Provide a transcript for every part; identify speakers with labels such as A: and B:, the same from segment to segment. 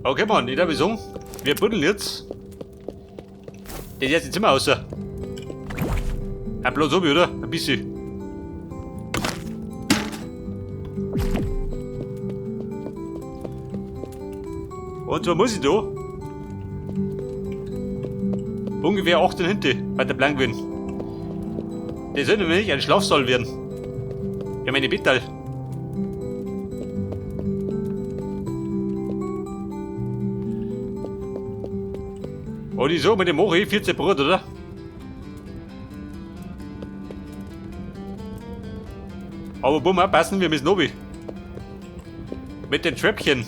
A: Okay, Mann, ich habe gesungen. Wir buddeln jetzt. Das ist jetzt im Zimmer raus. Ein bloß oben, oder? Ein bisschen. Und was muss ich da? Ungefähr 8 hinten, bei der Blankwind. Das soll nämlich ein Schlafsaal werden. Ja, meine Bettal. Und ich sag, mit dem mache ich 14 Brot, oder? Aber bumm, aufpassen, wir müssen oben. Mit den Tröpfchen.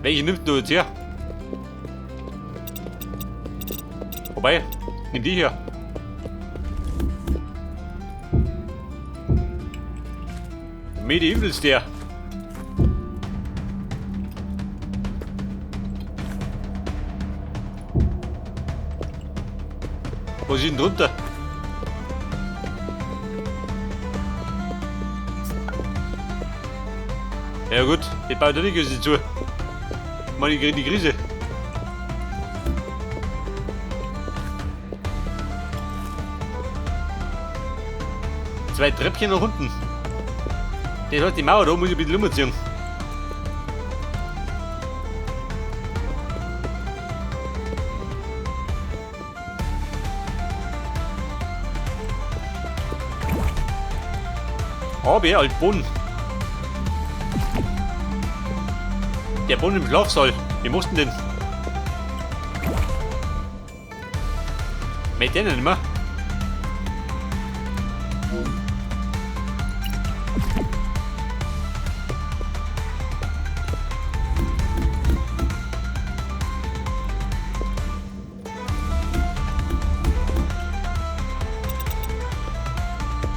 A: Welche nimmst du jetzt her? Wobei, nimm die hier. Medieval ist der. Was ist denn drunter? Ja gut, ich baue da die Grüße zu. Mann, ich krieg die Krise. Zwei Treppchen nach unten. Das heißt, die Mauer da muss ich ein bisschen umziehen. Aber ja, halt Boden. Der Boden im Schlafsaal. Wie mussten denn? Mit denen nicht mehr.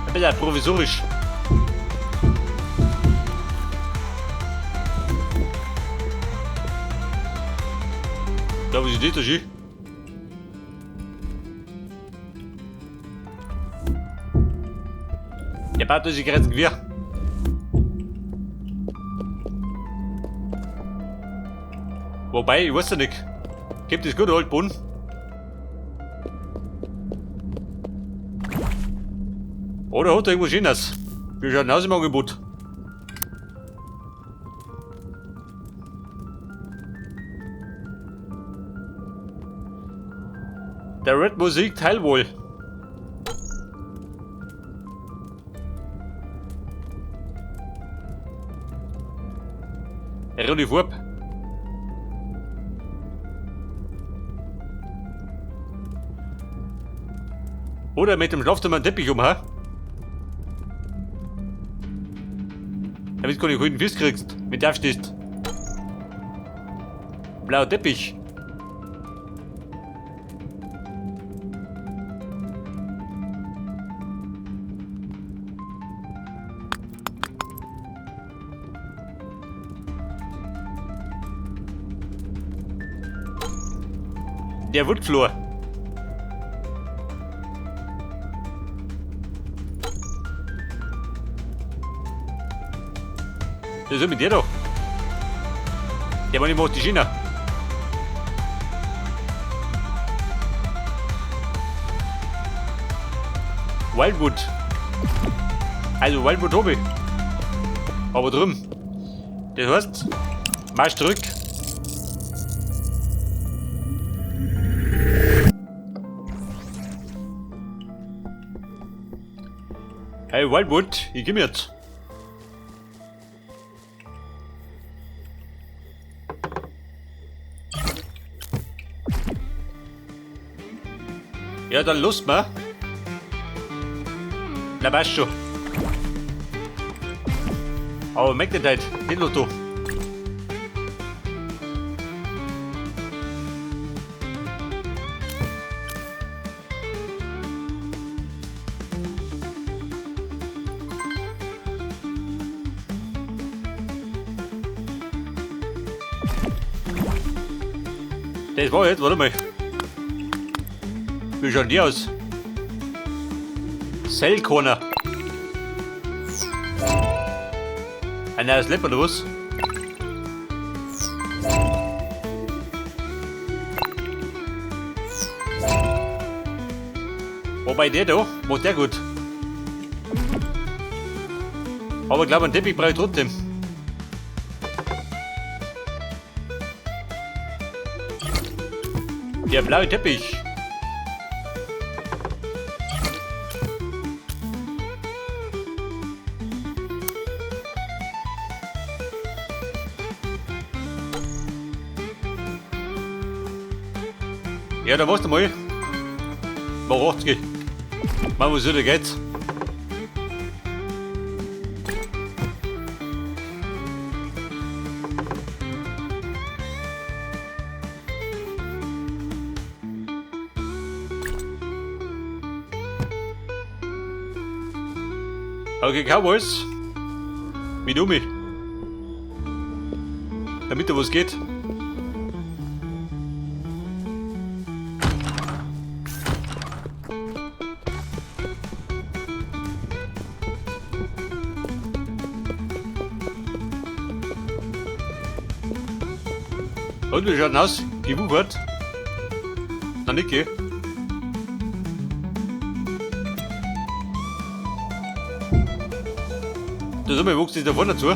A: Ein bisschen provisorisch. Da wo ist das hier? Der baut sich gerade ein Gewehr. Wobei, ich weiß ja nicht. Gibt es gut, halt Boden? Oder hat er irgendwas Schönes? Wie schaut denn aus im Angebot? Der Red Musik Teilwohl. Runde Farb. Oder mit dem Schlafzimmer einen Teppich um, ha? Damit du nicht einen Fisch kriegst, wenn du aufstehst. Blauer Teppich. Der Woodfloor. Das ist mit dir doch. Der Mann macht die Schiene. Wildwood. Also Wildwood habe ich. Aber drum. Das heißt, Marsch zurück. Hey Wildwood, ich geh mir jetzt. Ja, dann los mal. Na, weißt schon. Aber merkt nicht halt, den Lotto. Das war jetzt, warte mal. Wie schauen die aus? Cell Corner. Ein neues Lepp oder was? Wobei der da, macht der gut. Aber ich glaube, einen Teppich brauche ich trotzdem. Der blaue Teppich. Ja, da machst du mal. Mach 80. Machen wir so, da geht's. Okay, Cowboys. Mit um mich. Damit da was geht. Und wie schaut denn aus? Gewuchert? Na nicht, gell? Da sind wir, wuchs das da vorne dazu.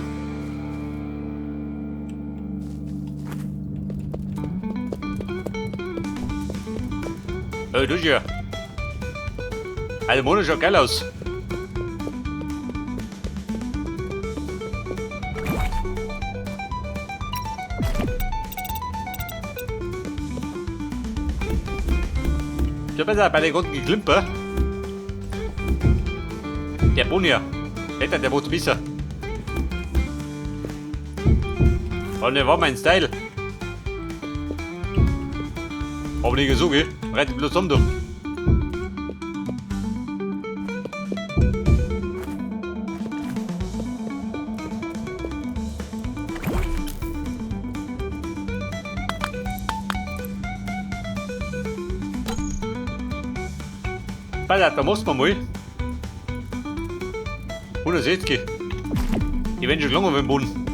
A: Das ist ja. Also, Mona schaut geil aus. Ja, besser bei den ganzen Geklimper. Der Bonnier. Der macht besser. Und der war mein Style. Aber nicht so, gell? Reit bloß um, du. Da muss man mal. 160. Ich bin schon lange auf dem Boden.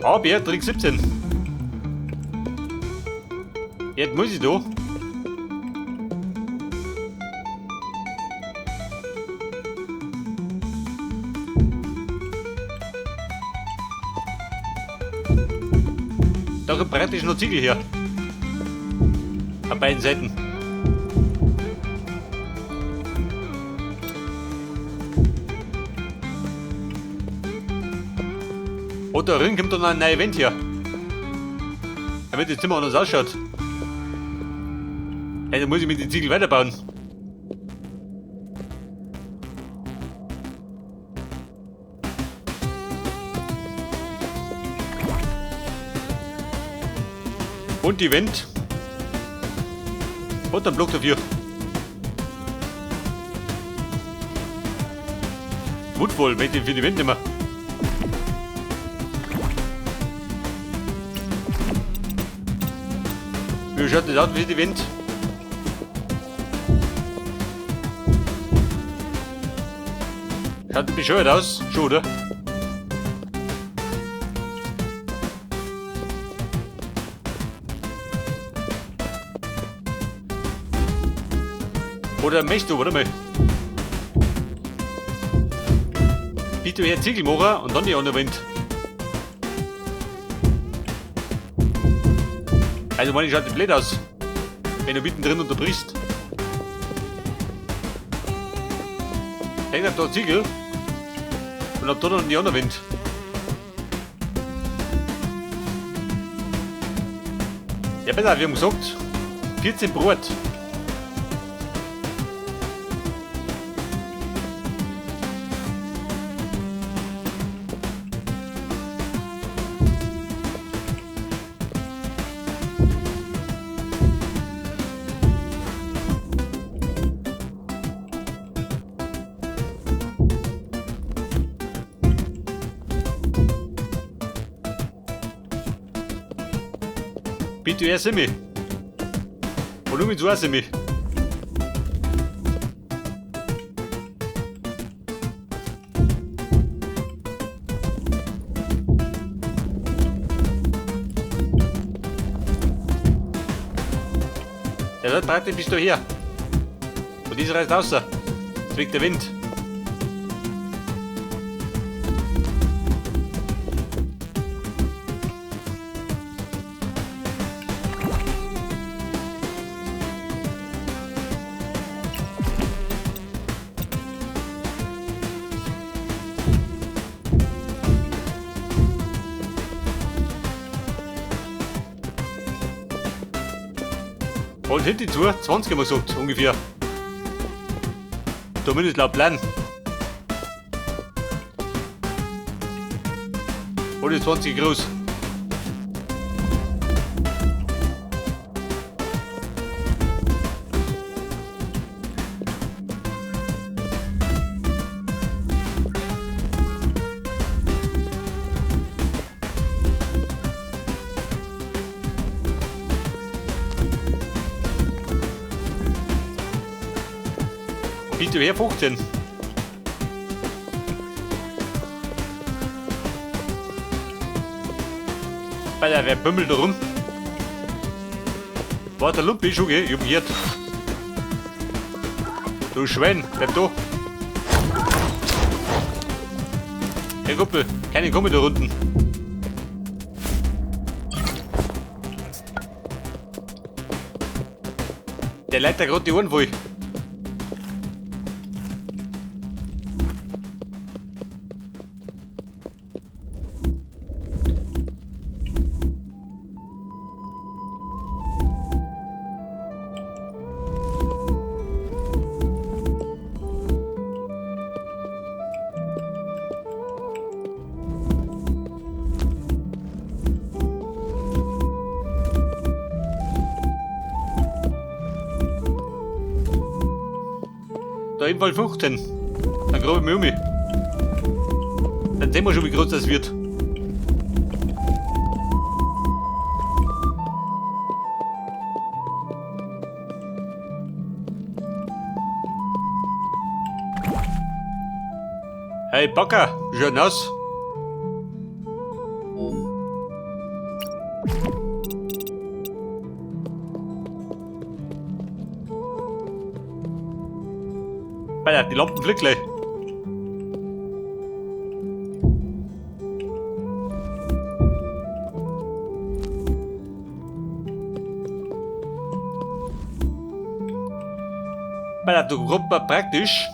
A: Ah, Beatrix 17. Jetzt muss ich da. Da kommt praktisch noch Ziegel her. An beiden Seiten. Und da drin kommt dann ein neues Event hier. Damit das Zimmer anders ausschaut. Ja, dann muss ich mit den Ziegel weiterbauen. Und die Wand. Und ein Block dafür. Mutvoll, wenn ich den für die Wände immer. Wie schaut das aus für die Wände? Schaut bescheuert aus, schon, oder? Oder möchtest du, warte mal. Bitte her Ziegel machen und dann die andere Wand. Also meine, schaut blöd aus, wenn du mittendrin unterbrichst. Häng auf da Ziegel und ab da dann die andere Wand. Ja besser, wir haben gesagt, 14 Brot. Bitte erst mich. Und nur mit so erst mich. dort praktisch bist du hier. Und dieser reißt außer. Zwickt der Wind. Und hinten zu, 20 haben wir gesagt, ungefähr. Zumindest laut Plan. Oder 20 groß. Bitte her 15. Alter, wer bümmelt da rum? Warte, Lumpi, schon geh, jubiert. Du Schwein, bleib da. Hey Kumpel, keine kommen da unten. Der leitet da gerade die Ohren voll. Da ebenfalls 15. Dann grabe ich mich um mich. Dann sehen wir schon, wie groß das wird. Hey Backer, schön aus. Alter, die Lampen flicken gleich. Alter, du Gruppe praktisch.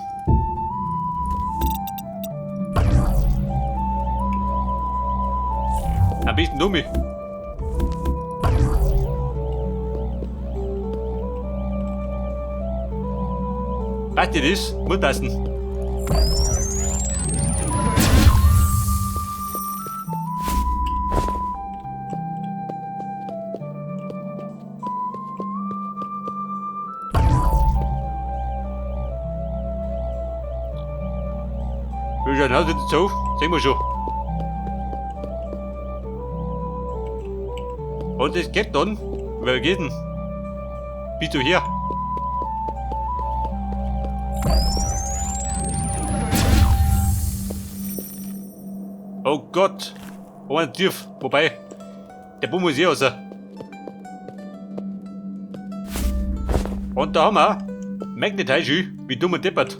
A: Ein bisschen dummi. Passt dir das? Muss passen. Wie schaut aus jetzt so? Sehen wir schon. Und es geht dann. Wer geht denn? Bist du hier? Oh Gott! Oh mein Tief! Wobei, der Bumm muss hier raus. Und da haben wir Magnet Heiju, wie dumm und deppert.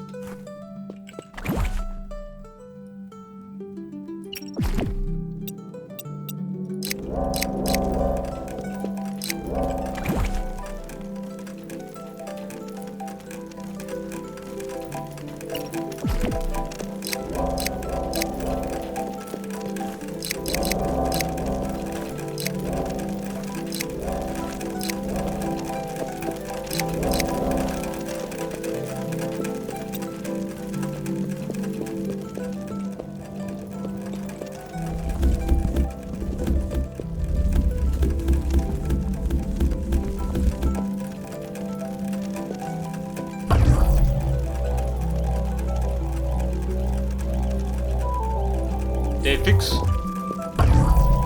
A: Der fix.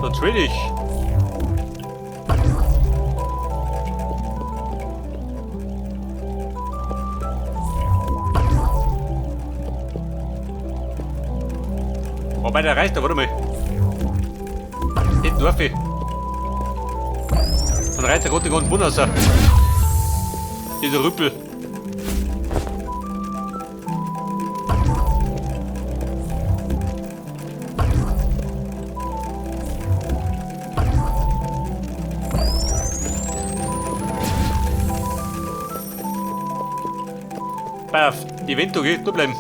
A: Natürlich. Wobei der reicht, da warte mal. Den Dorf. Dann reicht der rote Grund raus. Dieser Rüppel. Pass auf, die Vento geht, da bleiben.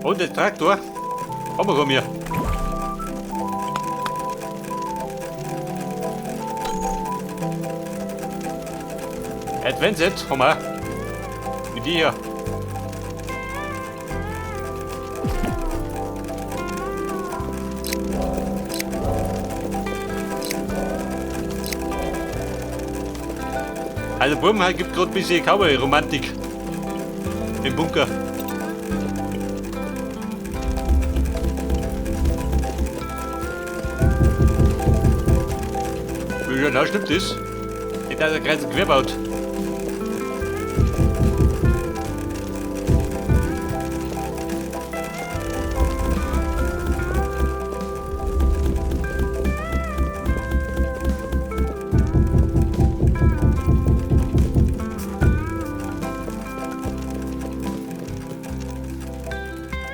A: Und der Traktor. Haben wir hier. Advanced, haben wir. Wie die hier. Also Buben, gibt gerade ein bisschen Cowboy-Romantik im Bunker. Wie genau stimmt das? Nicht, dass er Grenzen quer baut.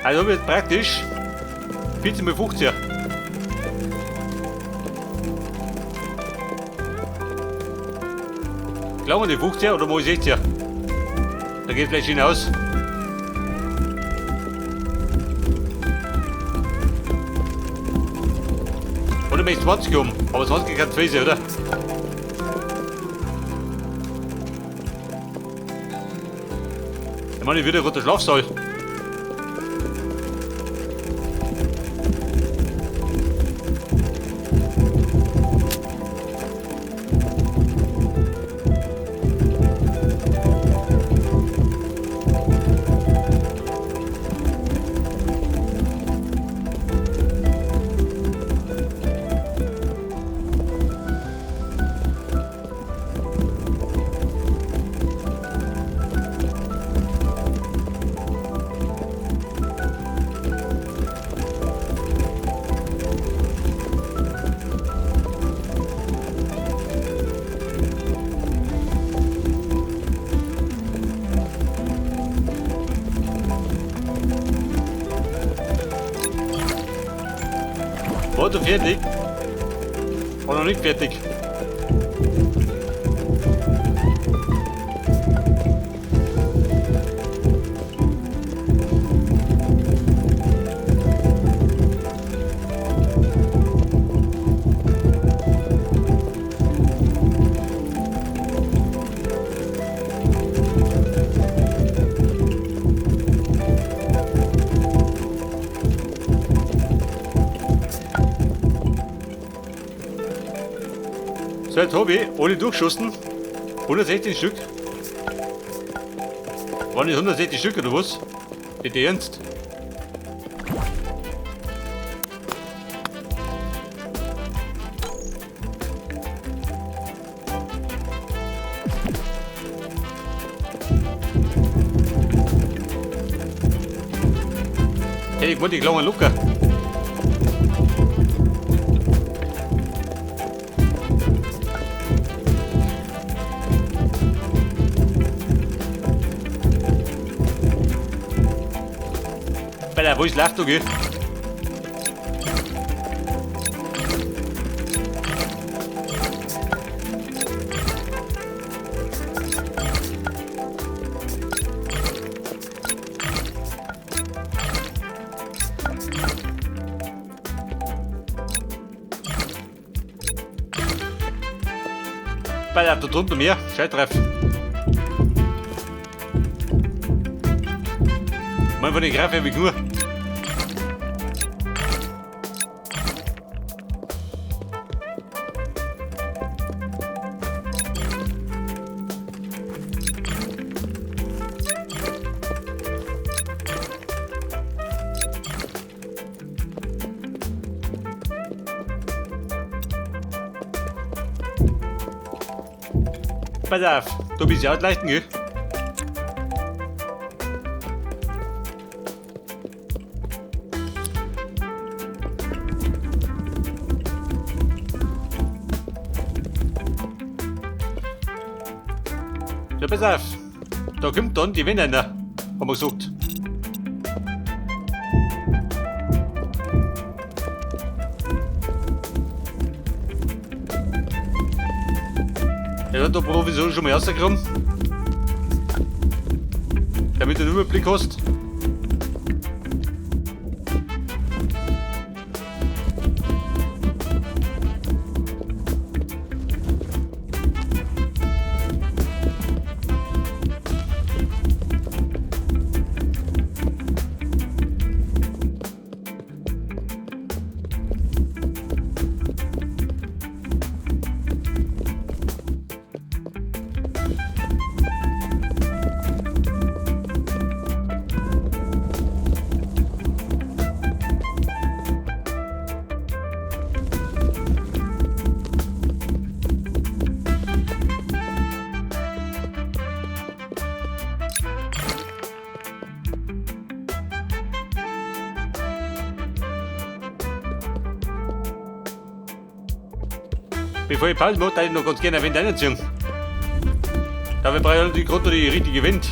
A: Also wird praktisch 14 mal 15. Glauben wir die 15 oder wo ich 16? Da geht vielleicht hinaus. Oder möchte 20 um, aber 20 kann 2 sein, oder? Ich meine, ich wieder der Schlafsaal. War du fertig? War noch nicht fertig. So, jetzt habe ich alle durchgeschossen. 116 Stück. Waren nicht 160 Stück oder was? Nicht ernst? Hey, ich wollte die kleinen Lucker. Wo ist Lacht, du gehst? Bei der drunter mir, Scheitreff. Mein von den Graf habe ich nur. Pass auf, du bist ja ausleichten, gell? So, pass auf. Da kommt dann die Wände, haben wir gesagt. Er hat da provisorisch schon mal rausgekommen. Damit du einen Überblick hast. Bevor ich Pause mache, würde ich noch ganz gerne eine Wand reinziehen. Dafür brauche ich natürlich gerade die richtige Wand.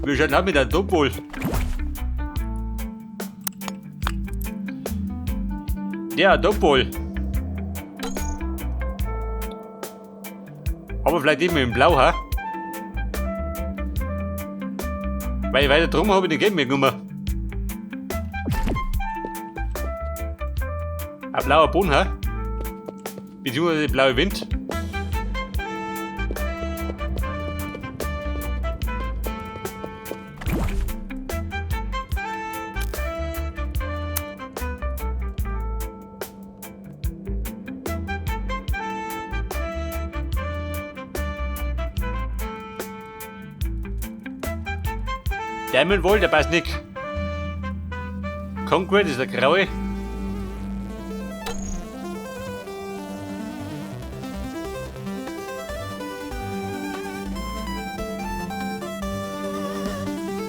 A: Wir schauen auch mit einem Topwall. Ja, Topwall. Aber vielleicht immer in Blau, ha? Weil weiter drum habe ich den Game mitgenommen. Ein blauer Boden, ha? Beziehungsweise blaue Wind. Diamond Wall, der passt nicht. Concrete ist der graue.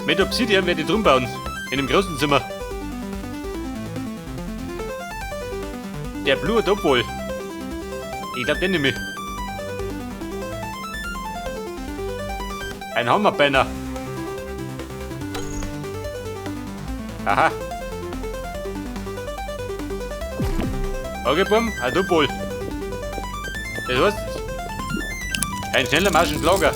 A: Mit Obsidian werde ich drum bauen. In dem großen Zimmer. Der Blue Topwall. Ich glaube den nehme ich. Ein Hammerbanner. Aha. Okay, Bumm, ein Topwall. Das heißt, ein schneller Maschenschlager.